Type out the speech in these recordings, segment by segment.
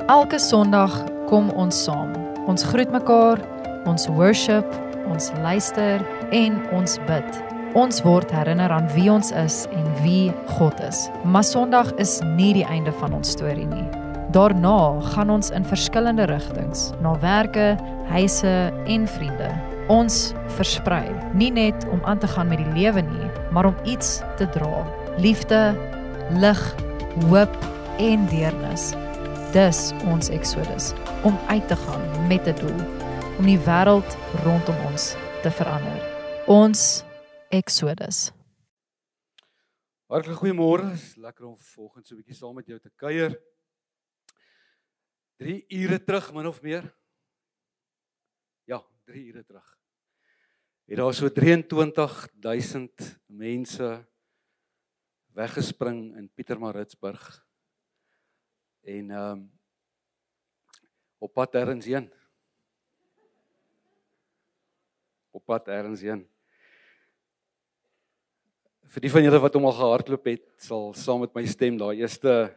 Elke Sondag kom ons saam. Ons groet mekaar, ons worship, ons luister en ons bid. Ons word herinner aan wie ons is en wie God is. Maar Sondag is nie die einde van ons storie nie. Daarna gaan ons in verskillende rigtings, na werke, huise en vriende. Ons versprei, nie net om aan te gaan met die lewe nie, maar om iets te dra. Liefde, lig, hoop en deernis. Dis ons Exodus, om uit te gaan met 'n doel, om die wêreld rondom ons te verander. Ons Exodus. Hartlik goeiemôre, is lekker om vanoggend so 'n bietjie saam met jou te kuier. 3 ure terug, min of meer. Ja, 3 ure terug. Het daar so 23,000 mense weggespring in Pietermaritzburg. En op pad ergens heen. Op pad ergens heen. Vir die van julle wat hom al gehardloop het, sal saam met my stem, daai eerste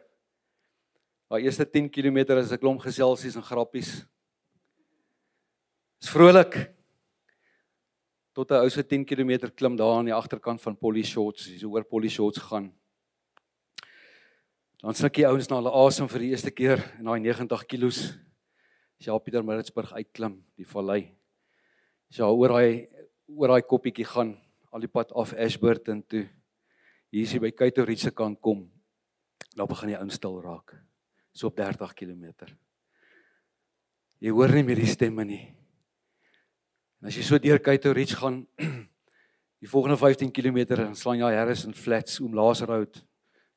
10 km is 'n klomp geselsies en grappies. Is vrolik. Tot 'n ou so 10 km klim daar aan die agterkant van Polly Shorts, as jy oor Polly Shorts gaan. Dan sluk die ouens na hulle asem vir die eerste keer in daai 90 kilos. As jy op Pietermaritzburg uitklim, die vallei. As jy oor daai koppietjie gaan, al die pad af Ashburton toe. Hier is jy by Kaito se kant kom. Dan begin die ouens stil raak. So op 30 km. Jy hoor nie meer die stemme nie. En as jy so deur Kaito gaan, die volgende 15 km, dan slaan jy Harrison Flats, Oomlaas Road.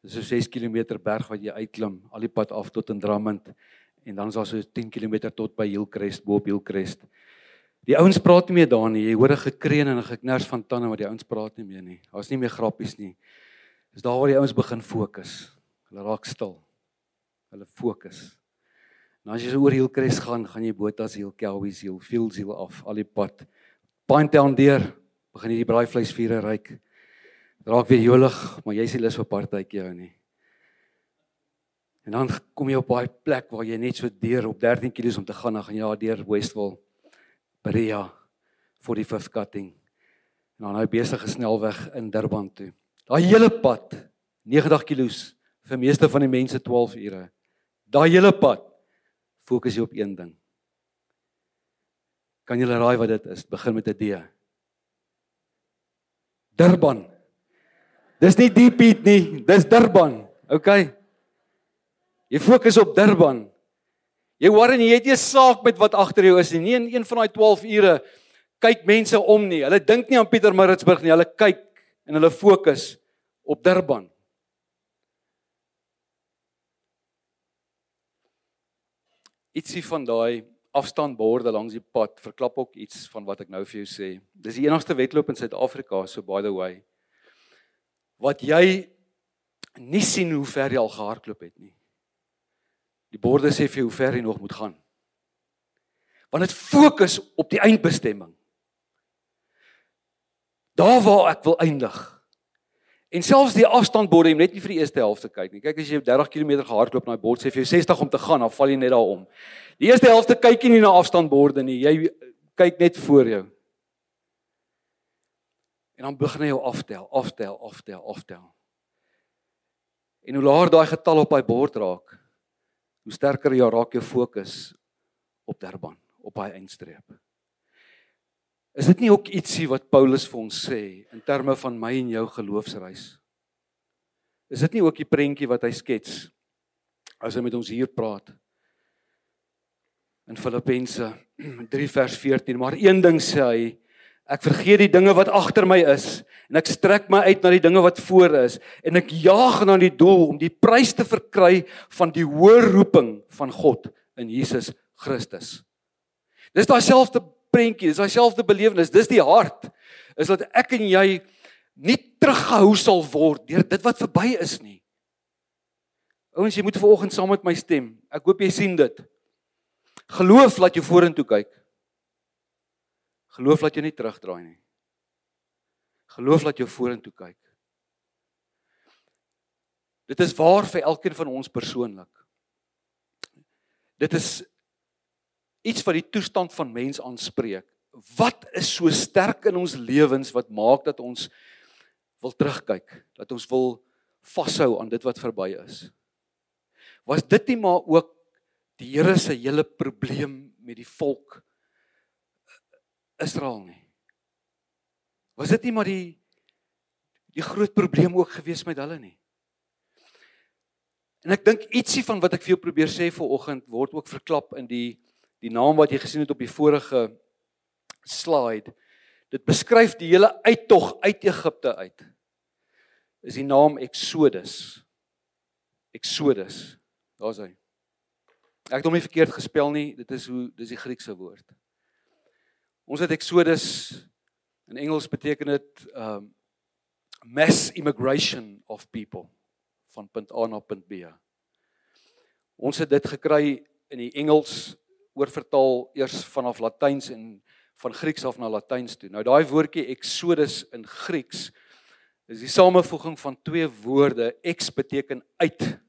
Dis so 6 km berg wat jy uitklim, al die pad af tot in Drummond, en dan is daar so 10 km tot by Hillcrest, bo op Hillcrest. Die ouens praat nie meer daar nie, jy hoor 'n gekreun en 'n geknars van tande, maar die ouens praat nie meer nie. Daar's nie meer grappies nie. Dis daar waar die ouens begin fokus. Hulle raak stil. Hulle fokus. En as jy so oor Hillcrest gaan jy Botas Hill, Kelwies Hill, Fields Hill af, al die pad. Pinetown deur, begin jy die braaivleisvure ruik. Raak weer jolig, maar jy sê lus vir partytjie hou nie. En dan kom jy op daai plek waar jy net so deur op 13 km om te gaan, dan gaan jy deur Westville, Berea, 45th cutting. En dan nou besige snelweg in Durban toe. Daai hele pad, 90 km, vir meeste van die mense 12 ure. Daai hele pad, fokus jy op een ding. Kan julle raai wat dit is? Begin met 'n D. Durban. Dis nie Deep Heat nie, dis Durban, okay? Jy fokus op Durban. Jy worry nie, jy het nie 'n saak met wat agter jou is nie. Nie in een van daai 12 ure kyk mense om nie. Hulle dink nie aan Pietermaritzburg nie, hulle kyk en hulle fokus op Durban. Ietsie van daai afstandborde langs die pad verklap ook iets van wat ek nou vir jou sê. Dis die enigste wedloop in Suid-Afrika, so by the way, wat jy nie sien hoe ver jy al gehardloop het nie. Die borde sê vir jou hoe ver jy nog moet gaan. Want dit fokus op die eindbestemming. Daar waar ek wil eindig. En selfs die afstandborde, jy moet net nie vir die eerste helfte kyk nie. Kyk, as jy 30 km gehardloop en daai bord sê vir jou 60 om te gaan, dan val jy net daar om. Die eerste helfte kyk jy nie na afstandborde nie, jy kyk net voor jou. En dan begin jy jou aftel. En hoe laer daai getal op daai bord raak, hoe sterker jy raak jou fokus op Durban, op daai eindstreep. Is dit nie ook ietsie wat Paulus vir ons sê in terme van my en jou geloofsreis? Is dit nie ook die prentjie wat hy skets as hy met ons hier praat? In Filippense 3 vers 14, maar een ding sê hy, ek vergeet die dinge wat agter my is, en ek strek my uit na die dinge wat voor is, en ek jaag na die doel om die prys te verkry van die hoë roeping van God in Jesus Christus. Dis daai selfde prentjie, dis daai selfde belewenis, dis die hart, is dat ek en jy nie teruggehou sal word deur dit wat verby is nie. Ouens, jy moet vanoggend saam met my stem, ek hoop jy sien dit. Geloof laat jou vorentoe kyk. Geloof laat jou nie terugdraai nie. Geloof laat jou vorentoe kyk. Dit is waar vir elkeen van ons persoonlik. Dit is iets wat die toestand van mens aanspreek. Wat is so sterk in ons lewens wat maak dat ons wil terugkyk, dat ons wil vashou aan dit wat verby is? Was dit nie maar ook die Here se hele probleem met die volk Israel nie? Was dit nie maar die groot probleem ook gewees met hulle nie? En ek dink ietsie van wat ek vir jou probeer sê vanoggend word ook verklap in die naam wat jy gesien het op die vorige slide. Dit beskryf die hele uittog uit Egipte uit. Is die naam Exodus. Exodus. Daar's hy. Ek het hom nie verkeerd gespel nie, dis die Griekse woord. Ons het Exodus, in Engels beteken dit mass immigration of people, van punt A na punt B. Ons het dit gekry in die Engels, oorvertaal eers vanaf Latyns en van Grieks af na Latyns toe. Nou daai woordjie Exodus in Grieks, is die samevoeging van twee woorde. Ex beteken uit,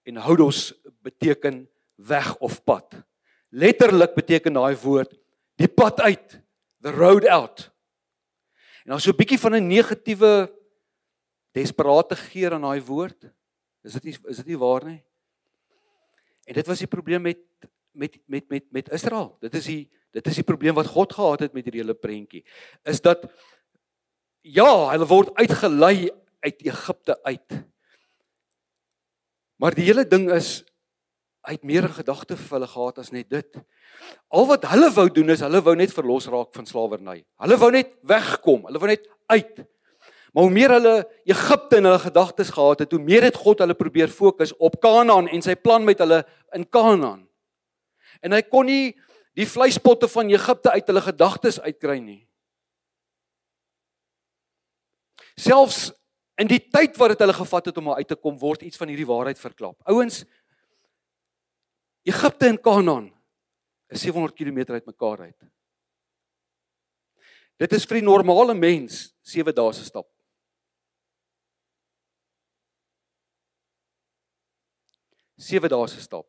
en hodos beteken weg of pad. Letterlik beteken daai woord, die pad uit, the road out. En dan so 'n bietjie van 'n negatiewe, desperate geur aan daai woord. Is dit nie waar nie? En dit was die probleem met Israel. Dit is die probleem wat God gehad het met hierdie hele prentjie. Is dat, ja, hulle word uitgelei uit Egipte uit. Maar die hele ding is, hy het meer in gedagte vir hulle gehad as net dit. Al wat hulle wou doen is, hulle wou net verlos raak van slawerny. Hulle wou net wegkom, hulle wou net uit. Maar hoe meer hulle Egipte in hulle gedagtes gehad het, hoe meer het God hulle probeer fokus op Kanaan en sy plan met hulle in Kanaan. En hy kon nie die vleispotte van Egipte uit hulle gedagtes uitkry nie. Selfs in die tyd wat dit hulle gevat het om uit te kom, word iets van hierdie waarheid verklap. Ouens, Egipte en Kanaan is 700 km uit mekaar uit. Dit is vir die normale mens 7 dae se stap. 7 dae se stap.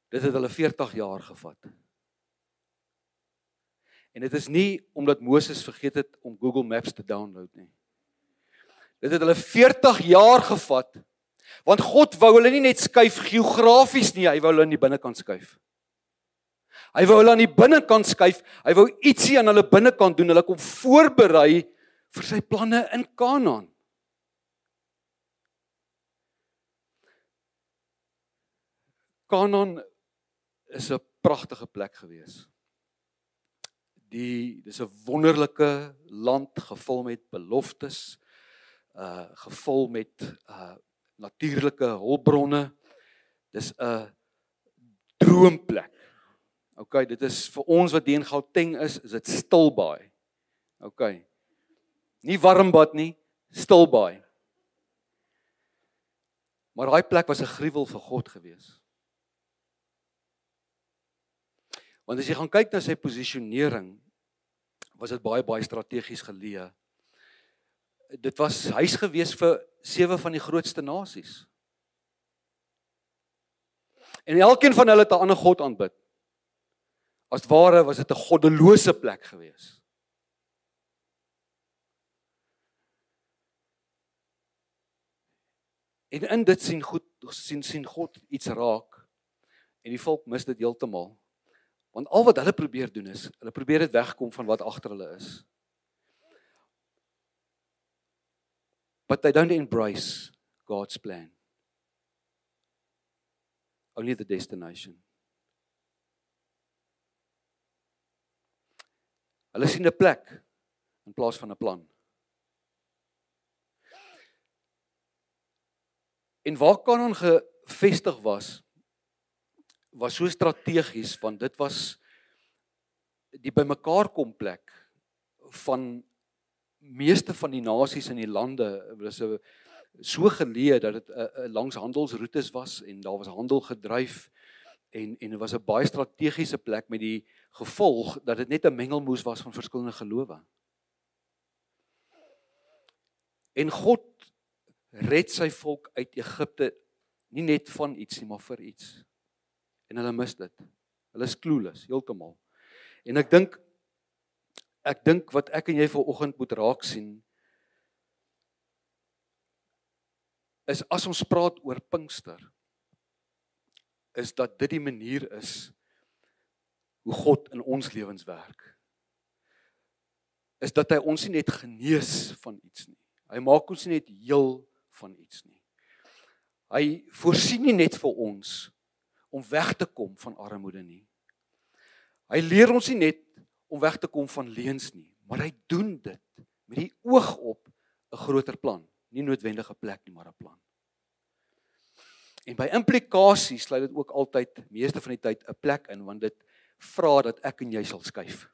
Dit het hulle 40 jaar gevat. En dit is nie omdat Moses vergeet het om Google Maps te download nie. Dit het hulle 40 jaar gevat, want God wou hulle nie net skuif geografies nie, hy wou hulle aan die binnekant skuif. Hy wou hulle aan die binnekant skuif, hy wou ietsie aan hulle binnekant doen, hulle kom voorberei vir sy planne in Kanaan. Kanaan is 'n pragtige plek gewees. Dis 'n wonderlike land gevul met beloftes, gevul met natuurlike hulpbronne. Dis 'n droomplek. Okay, dit is vir ons wat hier in Gauteng is dit Stilbaai. Okay. Nie Warmbad nie, Stilbaai. Maar daai plek was 'n gruwel vir God gewees. Want as jy gaan kyk na sy posisionering, was dit baie strategies geleë. Dit was huis gewees vir 7 van die grootste nasies. En elkeen van hulle het 'n ander god aanbid. As ware was dit 'n goddelose plek gewees. En in dit sien God iets raak, en die volk mis dit heeltemal. Want al wat hulle probeer doen is, hulle probeer dit wegkom van wat agter hulle is. But they don't embrace God's plan. Only the destination. Hulle sien 'n plek in plaas van 'n plan. En waar Kanaan gevestig was so strategies, want dit was die bymekaar kom plek van meeste van die nasies in die lande. Was so geleë dat dit langs handelsroetes was en daar was handel gedryf en dit was 'n baie strategiese plek met die gevolg dat dit net 'n mengelmoes was van verskillende gelowe. En God red sy volk uit Egipte Nie net van iets nie, maar vir iets. En hulle mis dit. Hulle is clueless, heeltemal. En ek dink wat ek en jy vanoggend moet raak sien, is as ons praat oor Pinkster, is dat dit die manier is hoe God in ons lewens werk. Is dat hy ons nie net genees van iets nie. Hy maak ons nie net heel van iets nie. Hy voorsien nie net vir ons om weg te kom van armoede nie. Hy leer ons nie net om weg te kom van leuns nie, maar hy doen dit met die oog op 'n groter plan. Nie noodwendig 'n plek nie, maar 'n plan. En by implikasie sluit dit ook altyd, meeste van die tyd, 'n plek in, want dit vra dat ek en jy sal skuif.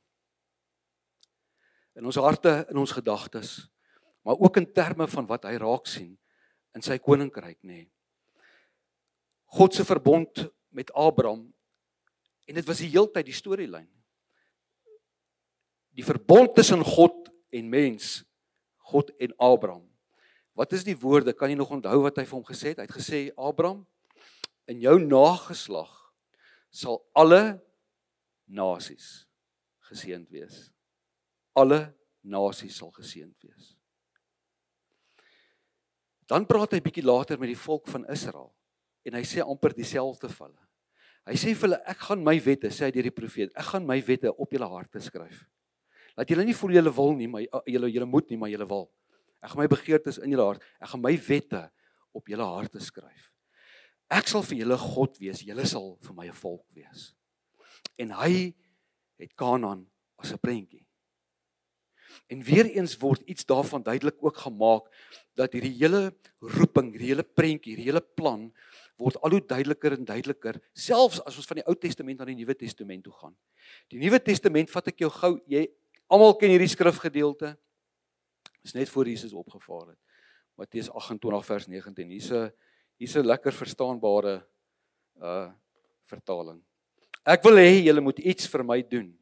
In ons harte, in ons gedagtes, maar ook in terme van wat hy raak sien in sy koninkryk, nê. God se verbond met Abraham, en dit was die heeltyd die storielyn. Die verbond tussen God en mens, God en Abraham. Wat is die woorde? Kan jy nog onthou wat hy vir hom gesê het? Hy het gesê, Abraham, in jou nageslag sal alle nasies geseënd wees. Alle nasies sal geseënd wees. Dan praat hy bietjie later met die volk van Israel, en hy sê amper dieselfde vir hulle. Hy sê vir hulle, ek gaan my wette, sê hy deur die profeet, ek gaan my wette op julle harte skryf. Laat julle nie voel julle wil nie, maar julle moet nie, maar julle wil. Ek gaan my begeertes in julle hart, ek gaan my wette op julle harte skryf. Ek sal vir julle God wees, julle sal vir my 'n volk wees. En hy het Kanaan as 'n prentjie. En weer eens word iets daarvan duidelik ook gemaak, dat hierdie hele roeping, hierdie hele prentjie, hierdie hele plan, word al hoe duideliker en duideliker, selfs as ons van die Ou Testament na die Nuwe Testament toe gaan. Die Nuwe Testament vat ek jou gou, jy almal ken hierdie skrifgedeelte, is net voor Jesus opgevaar het. Matteus 28 vers 19, hier's 'n lekker verstaanbare vertaling. Ek wil hê julle moet iets vir my doen,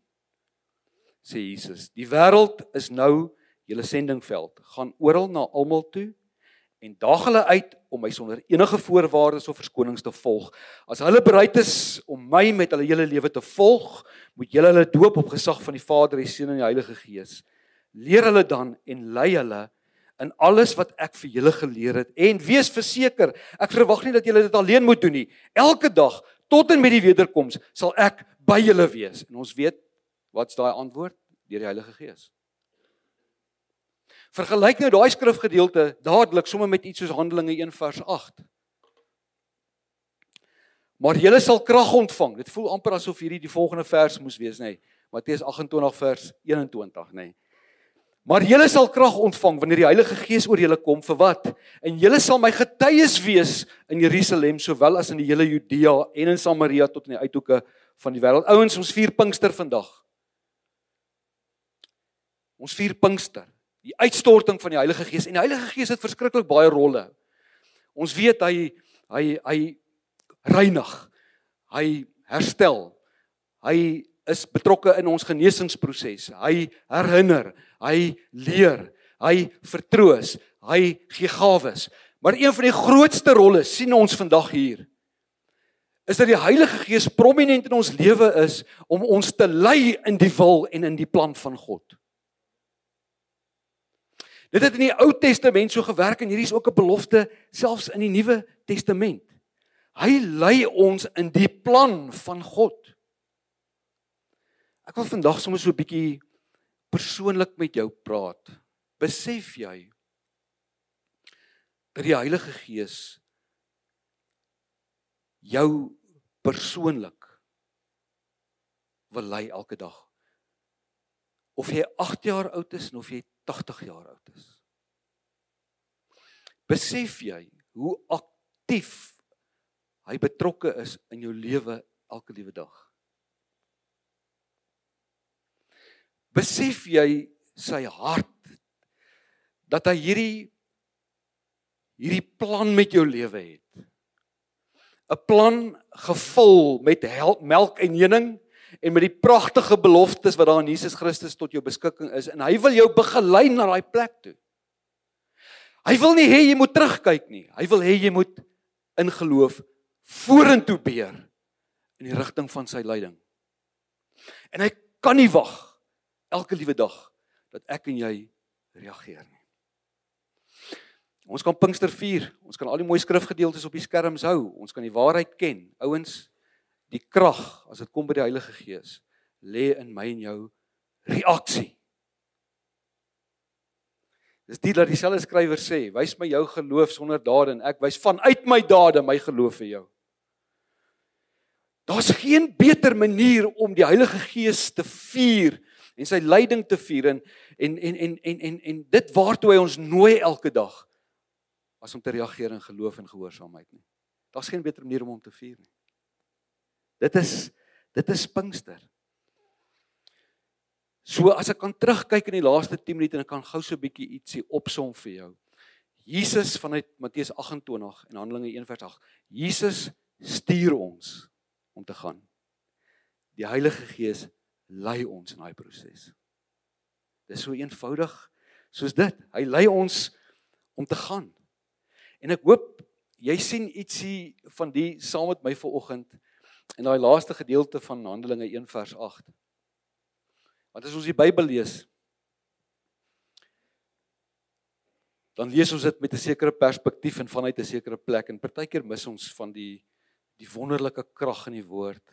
sê Jesus. Die wêreld is nou julle sendingveld. Gaan oral na almal toe en daag hulle uit om my sonder enige voorwaardes of verskonings te volg. As hulle bereid is om my met hulle hele lewe te volg, moet julle hulle doop op gesag van die Vader, die Seun en die Heilige Gees. Leer hulle dan en lei hulle in alles wat ek vir julle geleer het. En wees verseker, ek verwag nie dat julle dit alleen moet doen nie. Elke dag, tot en met die wederkoms, sal ek by julle wees. En ons weet, wat's daai antwoord? Deur die Heilige Gees. Vergelyk nou daai skrifgedeelte dadelik sommer met iets soos Handelinge 1 vers 8. Maar julle sal krag ontvang. Dit voel amper asof hierdie die volgende vers moes wees, nê. Matteus 28 vers 21, nê. Maar julle sal krag ontvang wanneer die Heilige Gees oor julle kom, vir wat? En julle sal my getuies wees in Jerusalem, sowel as in die hele Judea en in Samaria tot in die uithoeke van die wêreld. Ouens, ons vier Pinkster vandag. Ons vier Pinkster. Die uitstorting van die Heilige Gees. En die Heilige Gees het verskriklik baie rolle. Ons weet hy reinig, hy herstel, hy is betrokke in ons genesingsproses, hy herinner, hy leer, hy vertroos, hy gee gawes. Maar een van die grootste rolle sien ons vandag hier, is dat die Heilige Gees prominent in ons lewe is, om ons te lei in die wil en in die plan van God. Dit het in die Ou Testament so gewerk, en hierdie is ook 'n belofte, selfs in die Nuwe Testament. Hy lei ons in die plan van God. Ek wil vandag sommer so 'n bietjie persoonlik met jou praat. Besef jy dat die Heilige Gees jou persoonlik wil lei elke dag? Of jy 8 jaar oud is en of jy 80 jaar oud is. Besef jy hoe aktief hy betrokke is in jou lewe elke liewe dag? Besef jy sy hart, dat hy hierdie plan met jou lewe het? 'n Plan gevul met melk en honing, en met die pragtige beloftes wat daar in Jesus Christus tot jou beskikking is, en hy wil jou begelei na daai plek toe. Hy wil nie hê jy moet terugkyk nie, hy wil hê jy moet in geloof vorentoe beer in die rigting van sy leiding. En hy kan nie wag elke liewe dag dat ek en jy reageer nie. Ons kan Pinkster vier, ons kan al die mooi skrifgedeeltes op die skerms hou, ons kan die waarheid ken. Ouens, die krag as dit kom by die Heilige Gees lê in my en jou reaksie. Dis dit dat dieselfde skrywer sê, wys my jou geloof sonder dade en ek wys vanuit my dade my geloof vir jou. Daar's geen beter manier om die Heilige Gees te vier en sy leiding te vier en dit waartoe hy ons nooi elke dag as om te reageer in geloof en gehoorsaamheid nie. Daar's geen beter manier om hom te vier nie. Dit is Pinkster. So as ek kan terugkyk in die laaste 10 minute en ek kan gou so 'n bietjie ietsie opsom vir jou. Jesus vanuit Matteus 28 en Handelinge 1:8. Jesus stuur ons om te gaan. Die Heilige Gees lei ons in daai proses. Dis so eenvoudig soos dit. Hy lei ons om te gaan. En ek hoop jy sien ietsie van die saam met my vanoggend in daai laaste gedeelte van Handelinge 1:8. Want as ons die Bybel lees, dan lees ons dit met 'n sekere perspektief en vanuit 'n sekere plek en partykeer mis ons van die wonderlike krag in die woord.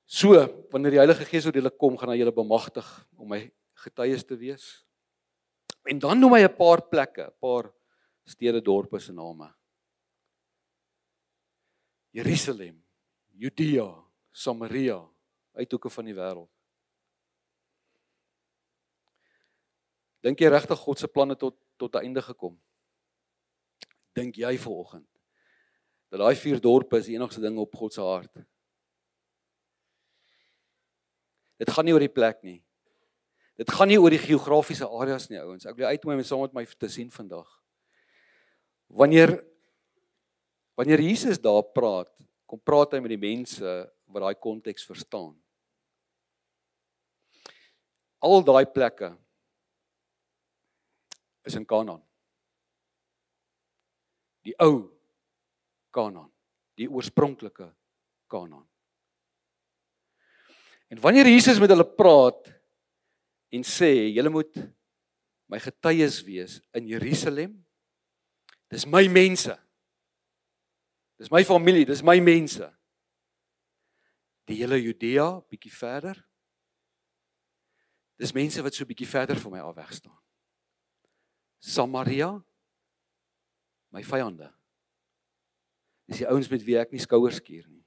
So, wanneer die Heilige Gees oor julle kom, gaan hy julle bemagtig om my getuies te wees. En dan noem hy 'n paar plekke, 'n paar stede, dorpe se name. Jerusalem, Judea, Samaria, uithoeke van die wêreld. Dink jy regtig God se planne tot 'n einde gekom? Dink jy vanoggend dat daai 4 dorpe is die enigste ding op God se hart? Dit gaan nie oor die plek nie. Dit gaan nie oor die geografiese areas nie, ouens. Ek wil uitnooi om saam met my te sien vandag. Wanneer Jesus daar praat, kom praat hy met die mense wat daai konteks verstaan. Al daai plekke is in Kanaan. Die ou Kanaan, die oorspronklike Kanaan. En wanneer Jesus met hulle praat en sê, julle moet my getuies wees in Jerusalem, dis my mense, dis my familie, dis my mense. Die hele Judea, bietjie verder, dis mense wat so bietjie verder van my af weg staan. Samaria, my vyande. Dis die ouens met wie ek nie skouers skuur nie.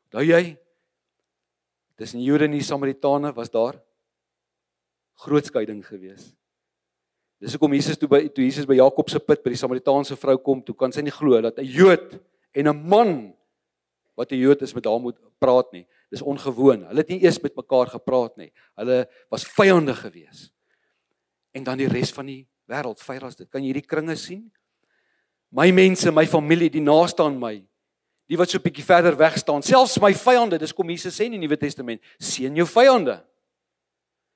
Onthou jy, tussen Jode en die Samaritane was daar groot skeiding gewees. Dis hoekom toe Jesus by Jakob se put by die Samaritaanse vrou kom, toe kan sy nie glo dat 'n Jood en 'n man wat 'n Jood is met haar moet praat nie. Dis ongewoon. Hulle het nie eers met mekaar gepraat nie. Hulle was vyande gewees. En dan die res van die wêreld, vyf as dit. Kan jy hierdie kringe sien? My mense, my familie, die naaste aan my, die wat so 'n bietjie verder weg staan, selfs my vyande, dis kom Jesus sê in die Nuwe Testament, seën jou vyande.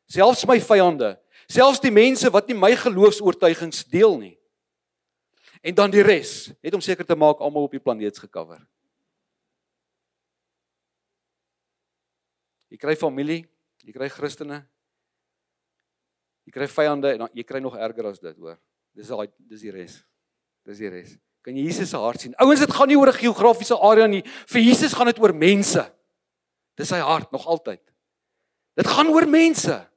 Selfs my vyande, selfs die mense wat nie my geloofs-oortuigings deel nie. En dan die res, net om seker te maak almal op die planeet gecover. Jy kry familie, jy kry Christene, jy kry vyande en jy kry nog erger as dit, hoor. Dis die res. Dis die res. Kan jy Jesus se hart sien? Ouens, dit gaan nie oor 'n geografiese area nie. Vir Jesus gaan dit oor mense. Dis sy hart nog altyd. Dit gaan oor mense.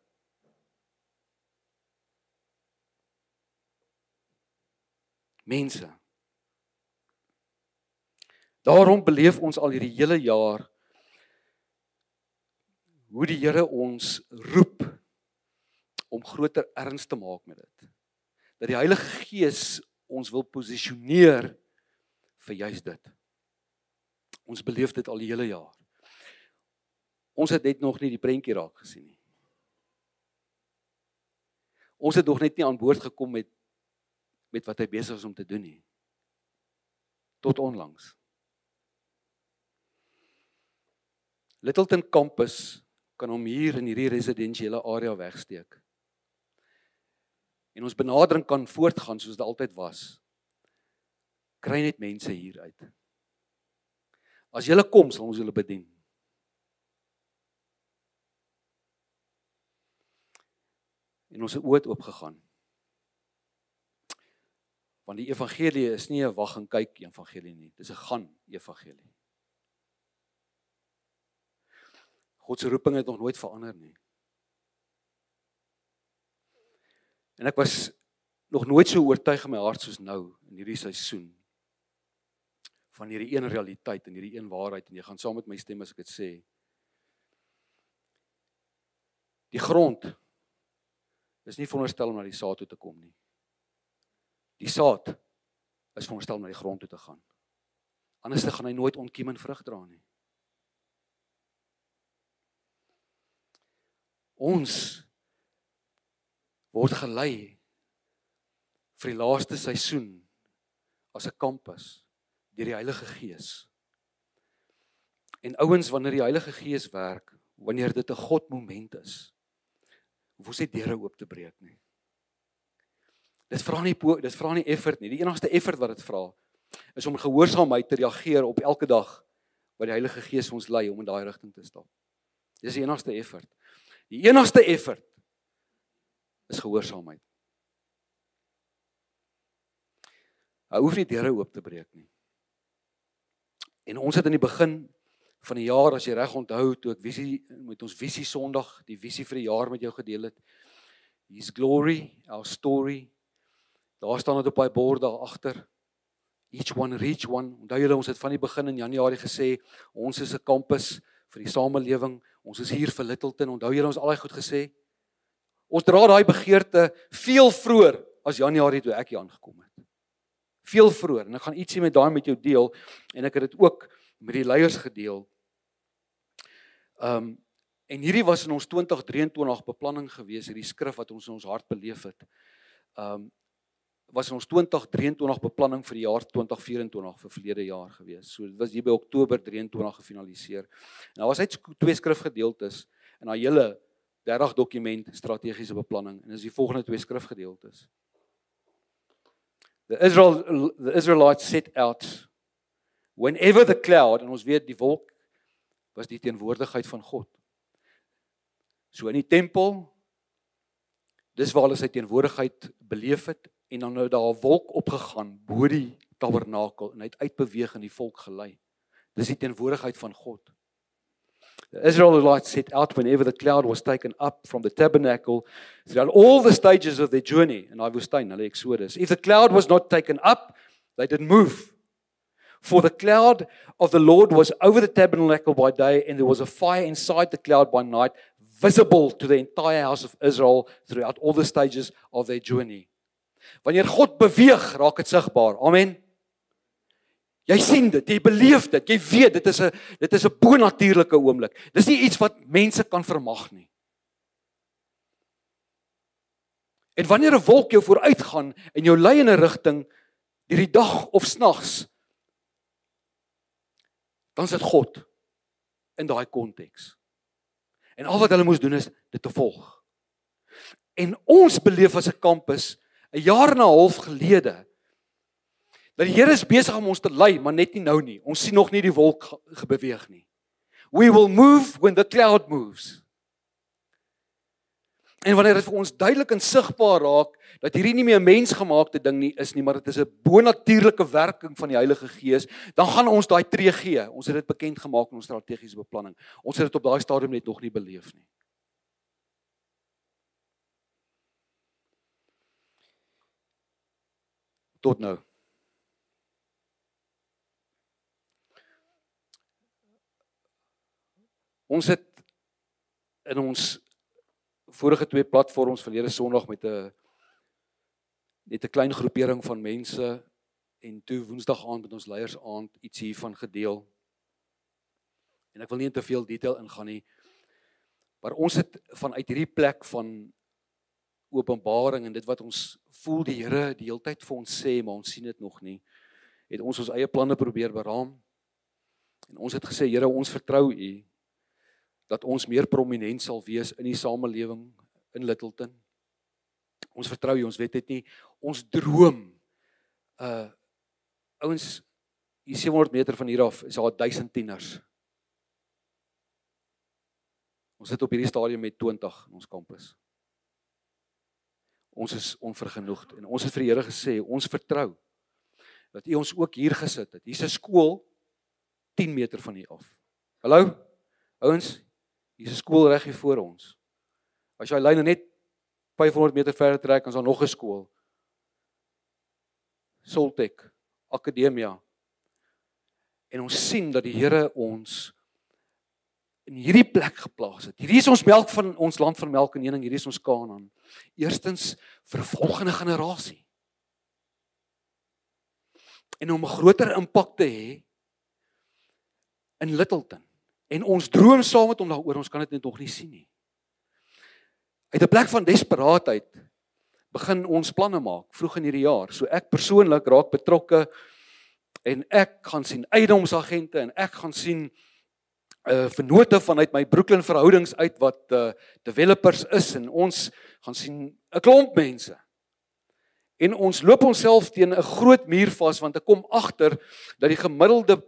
Mense. Daarom beleef ons al hierdie hele jaar hoe die Here ons roep om groter erns te maak met dit. Dat die Heilige Gees ons wil posisioneer vir juist dit. Ons beleef dit al die hele jaar. Ons het net nog nie die prentjie raak gesien nie. Ons het nog net nie aan boord gekom met wat hy besig is om te doen nie. Tot onlangs. Littleton Campus kan hom hier in hierdie residensiële area wegsteek. En ons benadering kan voortgaan soos dit altyd was. kry net mense hier uit. As julle kom, sal ons julle bedien. En ons het oud oopgegaan. Want die evangelie is nie 'n wag en kyk evangelie nie, dis 'n gaan evangelie. God se roeping het nog nooit verander nie. En ek was nog nooit so oortuig in my hart soos nou, in hierdie seisoen, van hierdie een realiteit en hierdie een waarheid, en jy gaan saam met my stem as ek dit sê. Die grond is nie veronderstel om na die saad toe te kom nie. Die saad is veronderstel om na die grond toe te gaan. Anders gaan hy nooit ontkiem en vrug dra nie. Ons word gelei vir die laaste seisoen as 'n kampus deur die Heilige Gees. En ouens, wanneer die Heilige Gees werk, wanneer dit 'n God moment is, hoef ons nie deure oop te breek nie. Dit vra nie effort nie. Die enigste effort wat dit vra, is om gehoorsaamheid te reageer op elke dag wat die Heilige Gees ons lei om in daai rigting te stap. Dis die enigste effort. Die enigste effort is gehoorsaamheid. Hy hoef nie deure oop te breek nie. En ons het in die begin van die jaar, as jy reg onthou, toe ek met ons visie Sondag, die visie vir die jaar met jou gedeel het, His glory, our story, daar staan dit op daai bord daar agter, each one reach one. Onthou julle, ons het van die begin in Januarie gesê, ons is 'n kampus vir die samelewing, ons is hier vir Littleton, onthou julle ons al daai goed gesê? Ons dra daai begeerte veel vroeër as Januarie toe ek hier aangekom het. Veel vroeër, en ek gaan ietsie met daai met jou deel, en ek het dit ook met die leiers gedeel. En hierdie was in ons 2023 beplanning gewees, hierdie skrif wat ons in ons hart beleef het. Was in ons 2023 beplanning vir die jaar 2024 vir verlede jaar gewees. So dit was hier by Oktober 23 gefinaliseer. En daar was net 2 skrifgedeeltes in daai hele 30 dokument strategiese beplanning, en dis die volgende 2 skrifgedeeltes. The Israelites set out whenever the cloud, en ons weet die wolk was die teenwoordigheid van God. So in die tempel, dis waar hulle sy teenwoordigheid beleef het, en dan nou daar 'n wolk opgegaan bo die tabernakel, en hy het uitbeweeg en die volk gelei. Dis die teenwoordigheid van God. The Israelites set out whenever the cloud was taken up from the tabernacle throughout all the stages of their journey in die woestyn, hulle Exodus. If the cloud was not taken up, they didn't move. For the cloud of the Lord was over the tabernacle by day, and there was a fire inside the cloud by night, visible to the entire house of Israel throughout all the stages of their journey. Wanneer God beweeg, raak dit sigbaar. Amen. Jy sien dit, jy beleef dit, jy weet dit is 'n bonatuurlike oomblik. Dis nie iets wat mense kan vermag nie. En wanneer 'n wolk jou vooruitgaan en jou lei in 'n rigting deur die dag of snags, dan is dit God in daai konteks. En al wat hulle moes doen is dit te volg. En ons beleef as 'n kampus 'n jaar en 'n half gelede dat die Here is besig om ons te lei, maar net nie nou nie. Ons sien nog nie die wolk gebeweeg nie. We will move when the cloud moves. En wanneer dit vir ons duidelik en sigbaar raak dat hierdie nie meer 'n mensgemaakte ding nie is nie, maar dit is 'n bonatuurlike werking van die Heilige Gees, dan gaan ons daai tree gee. Ons het dit bekend gemaak in ons strategiese beplanning. Ons het dit op daai stadium net nog nie beleef nie. Tot nou. Ons het in ons vorige 2 platforms verlede Sondag met 'n klein groepering van mense en toe Woensdag aand met ons leiers aand iets hiervan gedeel. En ek wil nie in te veel detail ingaan nie, maar ons het vanuit hierdie plek van openbaring en dit wat ons voel die Here die hele tyd vir ons sê, maar ons sien dit nog nie, het ons eie planne probeer beraam. En ons het gesê, Here, ons vertrou U dat ons meer prominent sal wees in die samelewing in Littleton. Ons vertrou U, ons weet dit nie. Ons droom 'n Ouens, hier 700 meter van hier af is daar 1000 tieners. Ons sit op hierdie stadium met 20 in ons kampus. Ons is onvergenoegd en ons het vir die Here gesê, ons vertrou dat U ons ook hier gesit het. Hier's 'n skool 10 meter van hier af. Hallo? Ouens, hier's 'n skool reg hier voor ons. As jy lyn net 500 meter verder trek, dan is daar nog 'n skool. Soltech, Akademia. En ons sien dat die Here ons in hierdie plek geplaas het. Hierdie is ons melk van ons land van melk en honing, hierdie is ons Kanaan. Eerstens vir 'n volgende generasie. En om 'n groter impak te hê in Littleton. En ons droom saam met hom daaroor, ons kan dit net nog nie sien nie. Uit 'n plek van desperaatheid begin ons planne maak vroeg in hierdie jaar. So ek persoonlik raak betrokke en ek gaan sien eiendomsagente en ek gaan sien vennote vanuit my Brooklyn verhoudings uit wat developers is en ons gaan sien 'n klomp mense. En ons loop onsself teen 'n groot muur vas want ek kom agter dat die gemiddelde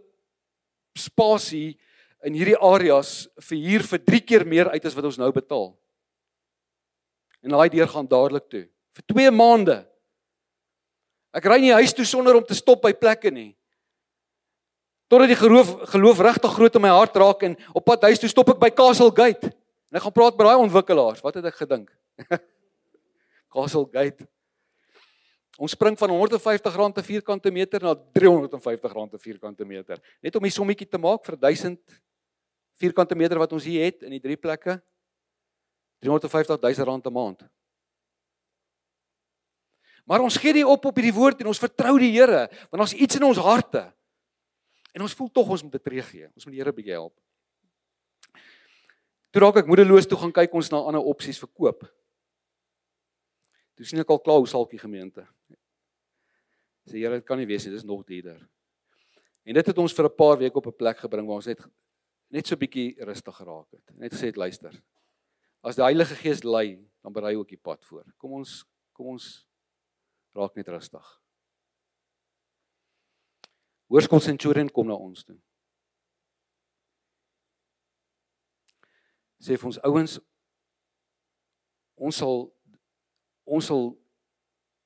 spasie in hierdie areas vir 3 keer meer uit as wat ons nou betaal. En daai deur gaan dadelik toe vir 2 maande. Ek ry nie huis toe sonder om te stop by plekke nie. Totdat die geloof regtig groot in my hart raak en op pad huis toe stop ek by Castle Gate. En ek gaan praat met daai ontwikkelaars. Wat het ek gedink? Castle Gate. Ons spring van R150 'n vierkante meter na R350 'n vierkante meter. Net om die sommetjie te maak vir 1000 vierkante meter wat ons hier het in die 3 plekke. R350,000 'n maand. Maar ons gee nie op hierdie woord en ons vertrou die Here, want ons iets in ons harte. En ons voel tog ons moet dit teruggee. Ons moet die Here bietjie help. Toe raak ek moedeloos, toe gaan kyk ons na ander opsies vir koop. Toe sien ek al klaar hoe salkie gemeente. Sê Here, dit kan nie wees nie, dit is nog duurder. En dit het ons vir 'n paar weke op 'n plek gebring waar ons net so bietjie rustig geraak het. Net gesê het, luister. As die Heilige Gees lei, dan berei ook die pad voor. Kom ons raak net rustig. Hoërskool Centurion kom na ons toe. Sê vir ons ouens,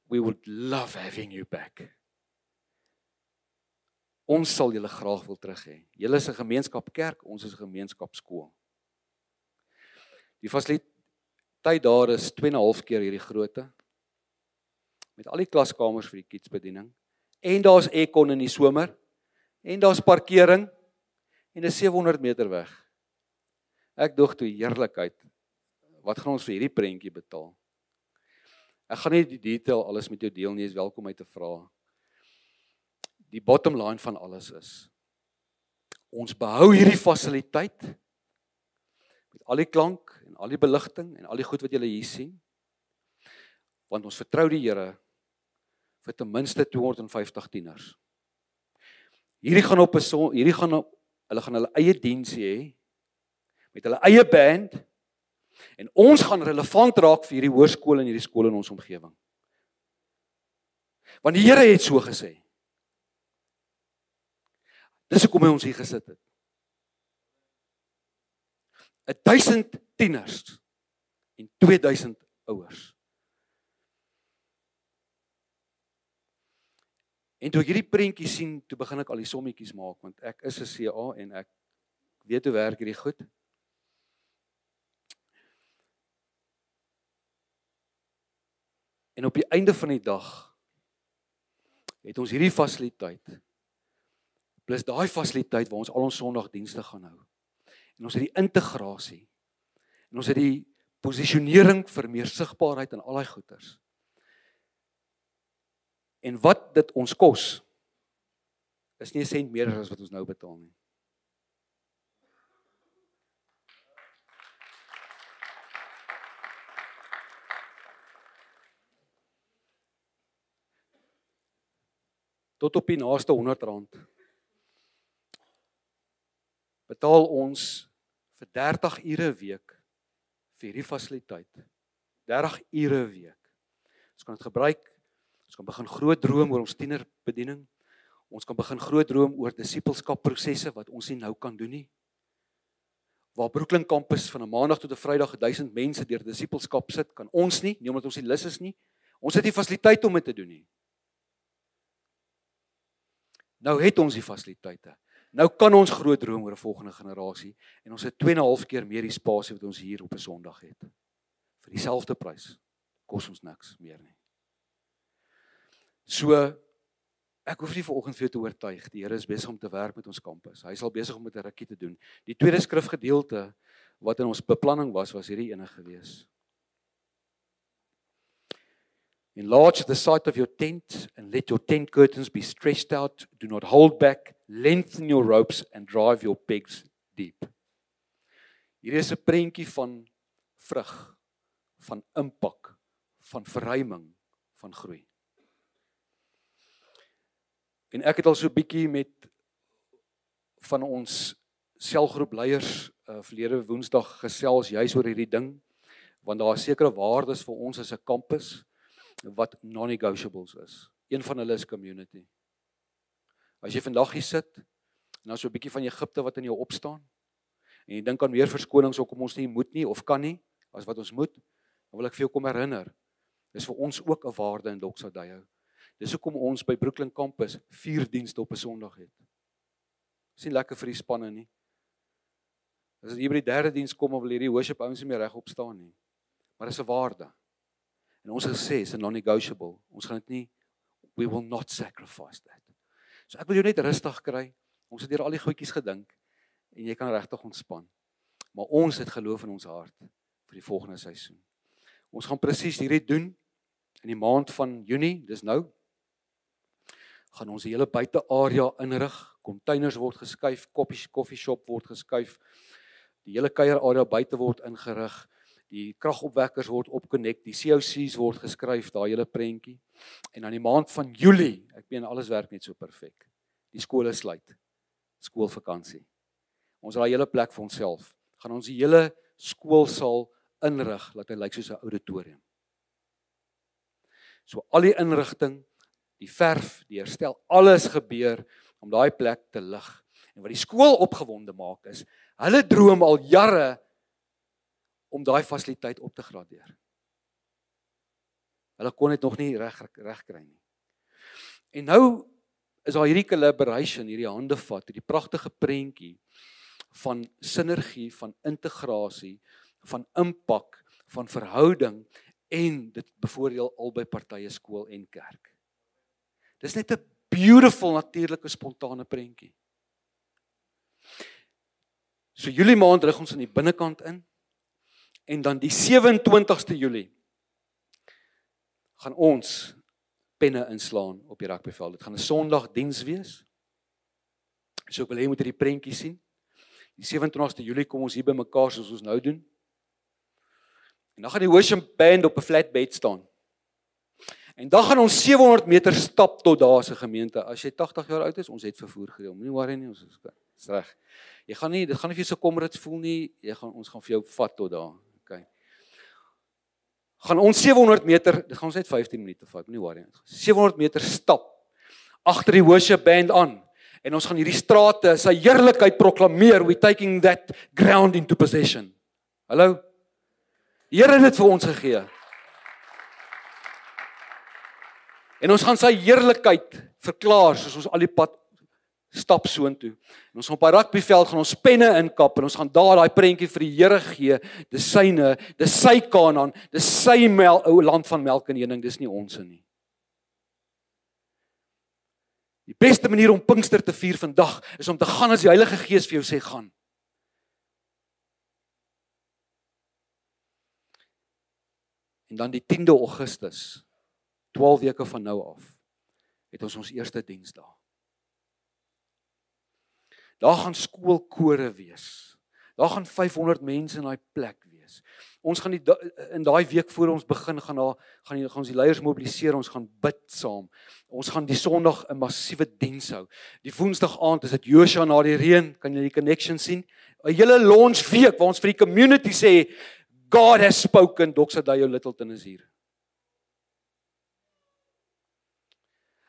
we would love having you back. Ons sal julle graag wil terug hê. Julle is 'n gemeenskap kerk, ons is 'n gemeenskap skool. Die fasiliteit daar is 2,5 keer hierdie grootte. Met al die klaskamers vir die kidsbediening. En daar's aircon in die somer. En daar's parkering. En dis 700 meter weg. Ek dog toe heerlikheid. Wat gaan ons vir hierdie prentjie betaal? Ek gaan nie die detail alles met jou deel nie, is welkom my te vra. Die bottom line van alles is, ons behou hierdie fasiliteit, met al die klank, en al die beligting, en al die goed wat julle hier sien, want ons vertrou die Here, vir ten minste 250 tieners. Hulle gaan hulle eie diensie hê, met hulle eie band, en ons gaan relevant raak vir hierdie hoërskool en hierdie skole in ons omgewing. Want die Here het so gesê. Dis hoekom hy ons hier gesit het. 1000 tieners en 2000 ouers. En toe ek hierdie prentjie sien, toe begin ek al die sommetjies maak, want ek is 'n CA en ek weet hoe werk hierdie goed. En op die einde van die dag het ons hierdie fasiliteit, plus daai fasiliteit waar ons al ons Sondagdienste gaan hou. En ons het die integrasie, en ons het die posisionering vir meer sigbaarheid en al daai goeders. En wat dit ons kos, is nie 'n sent meer as wat ons nou betaal nie. Tot op die naaste R100 betaal ons vir 30 ure 'n week vir hierdie fasiliteit. 30 ure 'n week. Ons kan dit gebruik. Ons kan begin groot droom oor ons tienerbediening. Ons kan begin groot droom oor disippelskapprosesse wat ons nie nou kan doen nie. Waar Brooklyn Campus van 'n Maandag tot 'n Vrydag 1000 mense deur disippelskap sit, kan ons nie omdat ons nie lus is nie. Ons het nie fasiliteite om dit te doen nie. Nou het ons die fasiliteite. Nou kan ons groot droom oor 'n volgende generasie en ons het 2,5 keer meer die spasie wat ons hier op 'n Sondag het. Vir dieselfde prys kos ons niks meer nie. So ek hoef nie vanoggend vir jou te oortuig, die Here is besig om te werk met ons kampus. Hy is al besig om met 'n rukkie te doen. Die tweede skrifgedeelte wat in ons beplanning was hierdie ene gewees. Enlarge the site of your tent and let your tent curtains be stretched out. Do not hold back. Lengthen your ropes and drive your pegs deep. Hier is 'n prentjie van vrug, van impak, van verruiming, van groei. En ek het al so 'n bietjie met van ons selgroep leiers verlede Woensdag gesels juis oor hierdie ding, want daar is sekere waardes vir ons as 'n kampus wat non-negotiables is. Een van hulle is community. As jy vandag hier sit en dan so 'n bietjie van Egipte wat in jou opstaan en jy dink aan meer verskonings hoekom ons nie moet nie of kan nie as wat ons moet, dan wil ek vir jou kom herinner. Dis vir ons ook 'n waarde in Doxa Deo. Dis hoekom ons by Brooklyn Campus 4 dienste op 'n Sondag het. Dis nie lekker vir die spanne nie. As jy by die 3de diens kom, wil hierdie worship ouens nie meer regop staan nie. Maar dis 'n waarde. En ons het gesê, is 'n non-negotiable. Ons gaan dit nie, we will not sacrifice that. So ek wil jou net rustig kry. Ons het hier al die goedjies gedink en jy kan regtig ontspan. Maar ons het geloof in ons hart vir die volgende seisoen. Ons gaan presies hierdie doen in die maand van Junie, dis nou. Gaan ons die hele buitearea inrig, containers word geskuif, koffie shop word geskuif, die hele kuierarea buite word ingerig, die kragopwekkers word opconnect, die COC's word geskryf, daai hele prentjie. En aan die maand van Julie, ek meen alles werk net so perfek. Die skole sluit. Skoolvakansie. Ons het daai hele plek vir onsself. Gaan ons die hele skoolsaal inrig laat hy lyk soos 'n auditorium. So al die inrigting, die verf, die herstel, alles gebeur om daai plek te lig. En wat die skool opgewonde maak is, hulle droom al jare om daai fasiliteit op te gradeer. Hulle kon dit nog nie reg kry nie. En nou is daar hierdie collaboration, hierdie hande vat, hierdie pragtige prentjie van sinergie, van integrasie, van impak, van verhouding en dit bevoordeel albei partye, skool en kerk. Dis net 'n beautiful, natuurlike, spontane prentjie. So Julie maand rig ons in die binnekant in en dan die 27ste Julie gaan ons penne inslaan op die rugbyveld. Dit gaan 'n Sondag diens wees. So ek wil hê jy moet hierdie prentjie sien. Die 27ste Julie kom ons hier by mekaar soos ons nou doen. En dan gaan die worship band op 'n flatbed staan. En dan gaan ons 700 meter stap tot daar as 'n gemeente. As jy 80 jaar oud is, ons het vervoer gereël. Moenie worry nie, ons is reg. Dit gaan nie vir jou so komrits voel nie. Ons gaan vir jou vat tot daar. Okay. Gaan ons 700 meter, dit gaan ons net 15 minute vat, moenie worry nie. 700 meter stap agter die worship band aan. En ons gaan hierdie strate sy heerlikheid proklameer. We taking that ground into possession. Hallo? Die Here het dit vir ons gegee. En ons gaan sy heerlikheid verklaar soos ons al die pad stap soontoe. En ons gaan op daai rugbyveld gaan ons penne inkap en ons gaan daar daai prentjie vir die Here gee. Dis syne, dis sy Kanaan, dis sy land van melk en honing, dis nie ons nie. Die beste manier om Pinkster te vier vandag is om te gaan as die Heilige Gees vir jou sê gaan. En dan die 10de Augustus, 12 weke van nou af, het ons eerste diens daar. Daar gaan skoolkore wees. Daar gaan 500 mense in daai plek wees. Ons gaan in daai week voor ons begin gaan ons die leiers mobiliseer, ons gaan bid saam. Ons gaan die Sondag 'n massiewe diens hou. Die Woensdag aand is dit Joshua na die reën, kan jy die connection sien? 'n Hele launch week waar ons vir die community sê God has spoken, Doxa Deo Littleton is hier.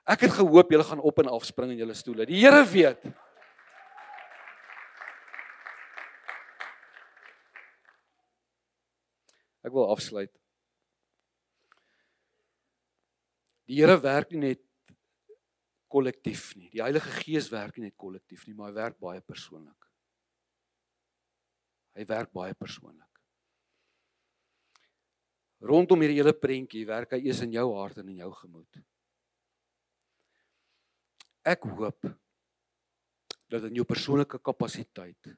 Ek het gehoop julle gaan op en af spring in julle stoele. Die Here weet. Ek wil afsluit. Die Here werk nie net kollektief nie. Die Heilige Gees werk nie net kollektief nie, maar hy werk baie persoonlik. Hy werk baie persoonlik. Rondom hierdie hele prentjie werk hy eers in jou hart en in jou gemoed. Ek hoop dat in jou persoonlike kapasiteit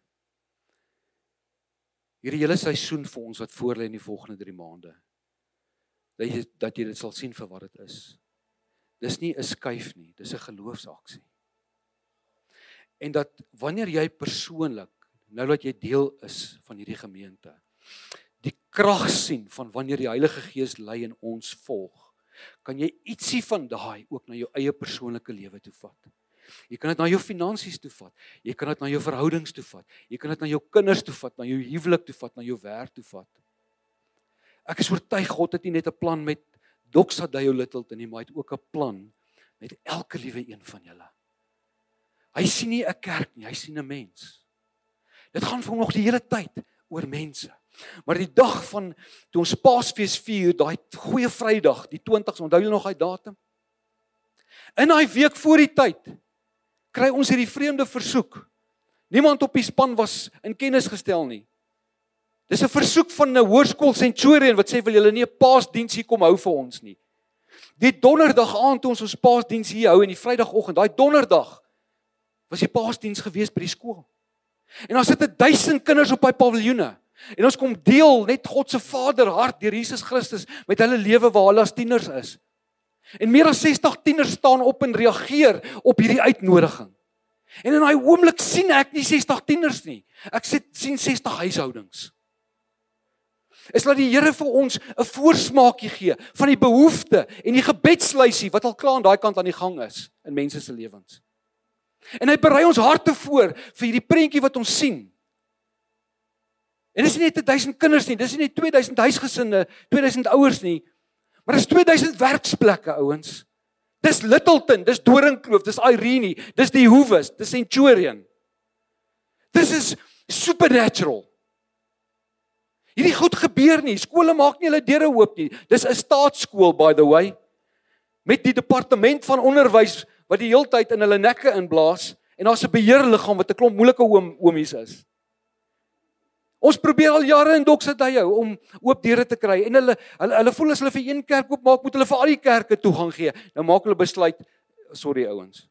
hierdie hele seisoen vir ons wat voorlê in die volgende 3 maande, dat jy dit sal sien vir wat dit is. Dis nie 'n skuif nie, dis 'n geloofsaksie. En dat wanneer jy persoonlik, nou dat jy deel is van hierdie gemeente, die krag sien van wanneer die Heilige Gees lei en ons volg, kan jy ietsie van daai ook na jou eie persoonlike lewe toe vat. Jy kan dit na jou finansies toe vat, jy kan dit na jou verhoudings toe vat, jy kan dit na jou kinders toe vat, na jou huwelik toe vat, na jou werk toe vat. Ek is oortuig God het nie net 'n plan met Doxa Deo Littleton nie, maar hy het ook 'n plan met elke liewe een van julle. Hy sien nie 'n kerk nie, hy sien 'n mens. Dit gaan vir hom nog die hele tyd oor mense. Maar die dag van toe ons Paasfees vier, daai goeie Vrydag, die 20ste, onthou julle nog daai datum? In daai week voor die tyd kry ons hierdie vreemde versoek. Niemand op die span was in kennis gestel nie. Dis 'n versoek van 'n hoërskool Centurion wat sê wil julle nie 'n Paasdiens hier kom hou vir ons nie. Die donderdag aand toe ons Paasdiens hier hou en die Vrydagoggend, daai donderdag was die Paasdiens gewees by die skool. En daar sit 1000 kinders op daai paviljoene. En ons kom deel net God se Vader hart deur Jesus Christus met hulle lewe waar hulle as tieners is. En meer as 60 tieners staan op en reageer op hierdie uitnodiging. En in daai oomblik sien ek nie 60 tieners nie. Ek sien 60 huishoudings. Is dat die Here vir ons 'n voorsmaakie gee van die behoefte en die gebedslysie wat al klaar aan daai kant aan die gang is in mense se lewens. En hy berei ons harte voor vir hierdie prentjie wat ons sien. En dis nie net 1000 kinders nie, dis nie net 2000 huisgesinne, 2000 ouers nie, maar dis 2000 werksplekke, ouens. Dis Littleton, dis Doringkloof, dis Irene, dis die Hoeves, dis Centurion. Dis is supernatural. Hierdie goed gebeur nie, skole maak nie hulle deure oop nie. Dis 'n staatsskool, by the way, met die departement van onderwys wat die heeltyd in hulle nekke inblaas, en daar's 'n beheerliggaam wat 'n klomp moeilike oomies is. Ons probeer al jare in Doxa Deo om oop deure te kry, en hulle voel as hulle vir een kerk oopmaak, moet hulle vir al die kerke toegang gee. Nou maak hulle besluit, sorry ouens.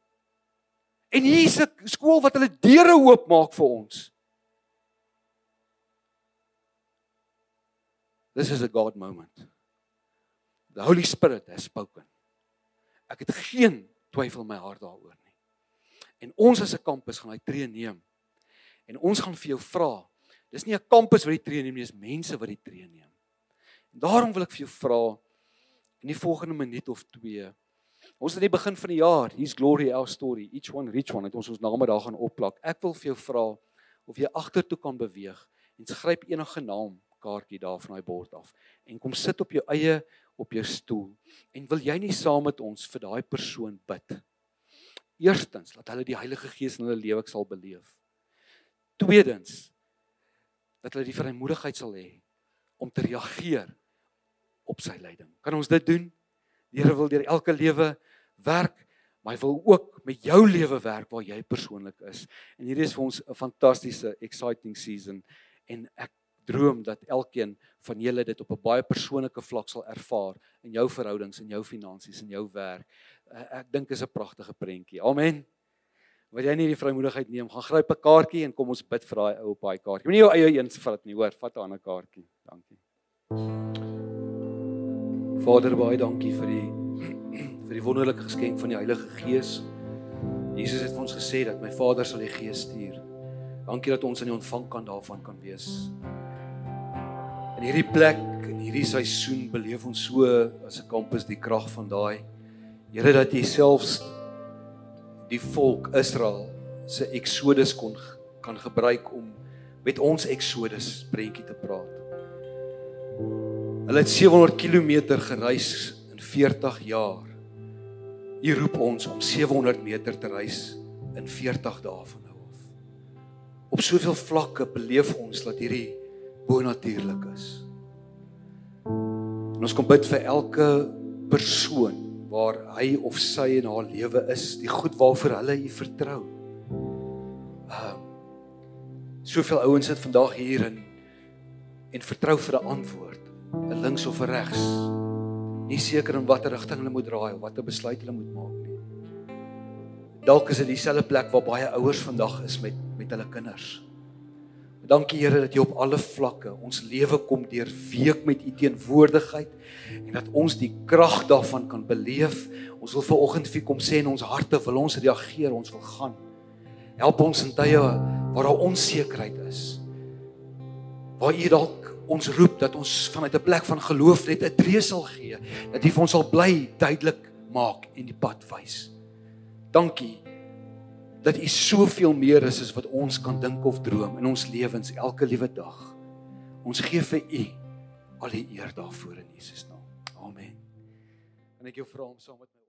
En hier's 'n skool wat hulle deure oopmaak vir ons. This is a God moment. The Holy Spirit has spoken. Ek het geen twyfel in my hart daaroor nie. En ons as 'n kampus gaan hy tree neem. En ons gaan vir jou vra. Dis nie 'n kampus wat die tree neem nie, dis mense wat die tree neem. En daarom wil ek vir jou vra in die volgende minuut of 2. Ons het aan die begin van die jaar, His Glory, Our Story, Each One Reach One, het ons name daar gaan opplak. Ek wil vir jou vra of jy agtertoe kan beweeg en skryp enige naam kaartjie daar van daai bord af en kom sit op jou eie op jou stoel en wil jy nie saam met ons vir daai persoon bid? Eerstens, dat hulle die Heilige Gees in hulle lewe sal beleef. Tweedens, dat hulle die vrymoedigheid sal hê om te reageer op sy leiding. Kan ons dit doen? Die Here wil deur elke lewe werk, maar hy wil ook met jou lewe werk waar jy persoonlik is. En hierdie is vir ons 'n fantastiese, exciting season en ek droom dat elkeen van julle dit op 'n baie persoonlike vlak sal ervaar in jou verhoudings, in jou finansies, in jou werk. Ek dink is 'n pragtige prentjie. Amen. Wil jy nie die vrymoedigheid neem, gaan gryp 'n kaartjie en kom ons bid vir daai ou op daai kaartjie. Moenie jou eie eens vat nie, hoor, vat 'n ander kaartjie. Dankie. Vader, baie dankie vir die wonderlike geskenk van die Heilige Gees. Jesus het vir ons gesê dat my Vader sal die Gees stuur. Dankie dat ons aan die ontvangkant daarvan kan wees. In hierdie plek, in hierdie seisoen beleef ons so as 'n kampus die krag van daai. Here, dat jy selfs die volk Israel se Exodus kan gebruik om met ons Exodus prentjie te praat. Hulle het 700 kilometer gereis in 40 jaar. U roep ons om 700 meter te reis in 40 dae van nou af. Op soveel vlakke beleef ons dat hierdie bonatuurlik is. En ons kom bid vir elke persoon waar hy of sy in haar lewe is, die goed waarvoor hulle U vertrou. Soveel ouens sit vandag hier en vertrou vir 'n antwoord, 'n links of 'n regs. Nie seker in watter rigting hulle moet draai of watter besluit hulle moet maak nie. Dalk is dit dieselfde plek waar baie ouers vandag is met hulle kinders. Dankie Here dat U op alle vlakke ons lewe kom deurweek met U teenwoordigheid en dat ons die krag daarvan kan beleef. Ons wil vanoggend vir U kom sê in ons harte wil ons reageer, ons wil gaan. Help ons in tye waar daar onsekerheid is. Waar U dalk ons roep dat ons vanuit 'n plek van geloof net 'n tree sal gee, dat U vir ons sal bly duidelik maak en die pad wys. Dankie dat U soveel meer is as wat ons kan dink of droom in ons lewens elke liewe dag. Ons gee vir U al die eer daarvoor in Jesus naam. Amen. En ek jou vra om saam met my